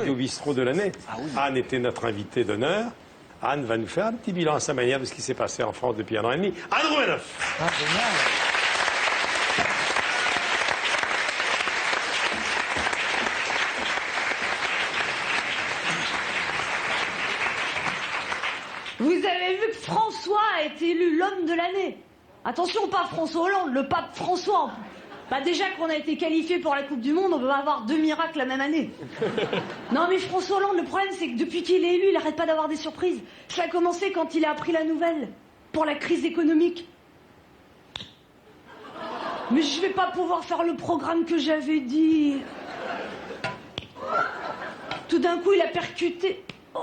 Radio Bistrot de l'année. Ah oui. Anne était notre invitée d'honneur. Anne va nous faire un petit bilan à sa manière de ce qui s'est passé en France depuis 1 an et demi. Anne Roumanoff. Ah, génial. Vous avez vu que François a été élu l'homme de l'année. Attention, pas François Hollande, le pape François. Bah déjà qu'on a été qualifié pour la Coupe du Monde, on va avoir 2 miracles la même année. Non mais François Hollande, le problème c'est que depuis qu'il est élu, il arrête pas d'avoir des surprises. Ça a commencé quand il a appris la nouvelle, pour la crise économique. Mais je vais pas pouvoir faire le programme que j'avais dit. Tout d'un coup, il a percuté. Oh.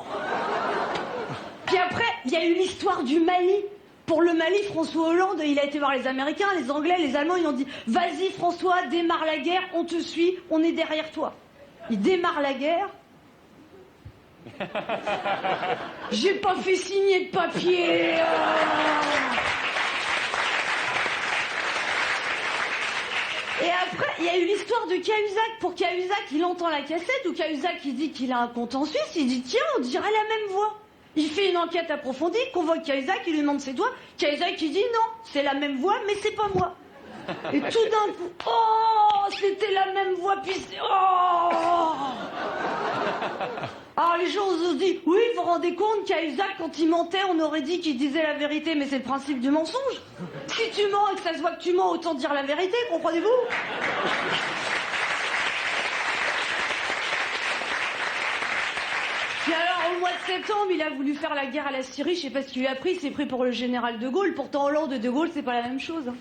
Puis après, il y a eu l'histoire du Mali. Pour le Mali, François Hollande, il a été voir les Américains, les Anglais, les Allemands, ils ont dit « Vas-y François, démarre la guerre, on te suit, on est derrière toi. » Il démarre la guerre. J'ai pas fait signer de papier. Et après, il y a eu l'histoire de Cahuzac. Pour Cahuzac, il entend la cassette, ou Cahuzac, il dit qu'il a un compte en Suisse, il dit « Tiens, on dirait la même voix. » Il fait une enquête approfondie, convoque Cahuzac, il lui demande c'est toi. Cahuzac, il dit non, c'est la même voix, mais c'est pas moi. Et tout d'un coup, oh, c'était la même voix, puis c'est... Oh. Alors les gens se disent, oui, vous vous rendez compte, Cahuzac, quand il mentait, on aurait dit qu'il disait la vérité, mais c'est le principe du mensonge. Si tu mens et que ça se voit que tu mens, autant dire la vérité, comprenez-vous? Puis alors, au mois de septembre, il a voulu faire la guerre à la Syrie, je sais pas ce qu'il lui a pris, il s'est pris pour le général de Gaulle. Pourtant, Hollande et de Gaulle, c'est pas la même chose. Hein.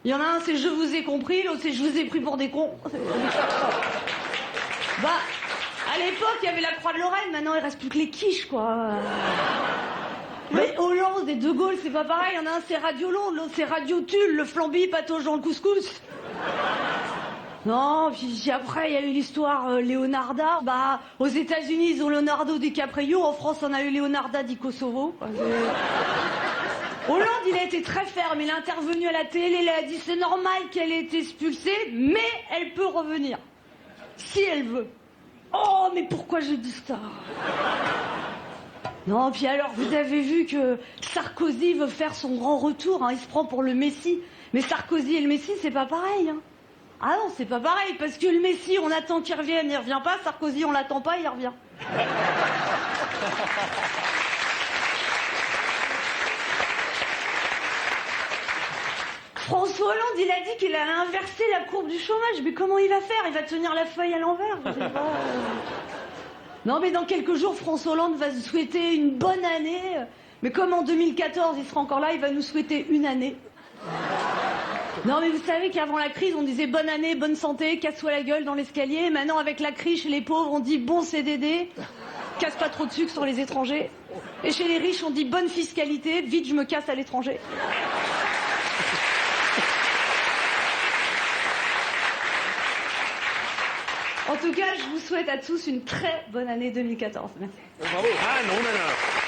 Il y en a un, c'est je vous ai compris, l'autre, c'est je vous ai pris pour des cons. Bah, à l'époque, il y avait la Croix de Lorraine, maintenant, il reste plus que les quiches, quoi. Mais Hollande et de Gaulle, c'est pas pareil, il y en a un, c'est Radio Londres, l'autre, c'est Radio Tulle, le flambi patauge dans le couscous. Non, puis après, il y a eu l'histoire Leonarda. Bah, aux États-Unis, ils ont Leonardo DiCaprio. En France, on a eu Leonarda di Kosovo. Hollande, il a été très ferme. Il est intervenu à la télé. Il a dit c'est normal qu'elle ait été expulsée, mais elle peut revenir. Si elle veut. Oh, mais pourquoi j'ai dit ça? Non, puis alors, vous avez vu que Sarkozy veut faire son grand retour. Hein. Il se prend pour le Messie. Mais Sarkozy et le Messie, c'est pas pareil. Hein. Ah non, c'est pas pareil, parce que le Messie, on attend qu'il revienne, il revient pas. Sarkozy, on l'attend pas, il revient. François Hollande, il a dit qu'il allait inverser la courbe du chômage. Mais comment il va faire? Il va tenir la feuille à l'envers, je sais pas. Non, mais dans quelques jours, François Hollande va se souhaiter une bonne année. Mais comme en 2014, il sera encore là, il va nous souhaiter une année. Non mais vous savez qu'avant la crise on disait bonne année, bonne santé, casse-toi la gueule dans l'escalier. Maintenant avec la crise chez les pauvres on dit bon CDD, casse pas trop de sucre sur les étrangers. Et chez les riches on dit bonne fiscalité, vite je me casse à l'étranger. En tout cas je vous souhaite à tous une très bonne année 2014. Merci. Bravo. Anne Roumanoff.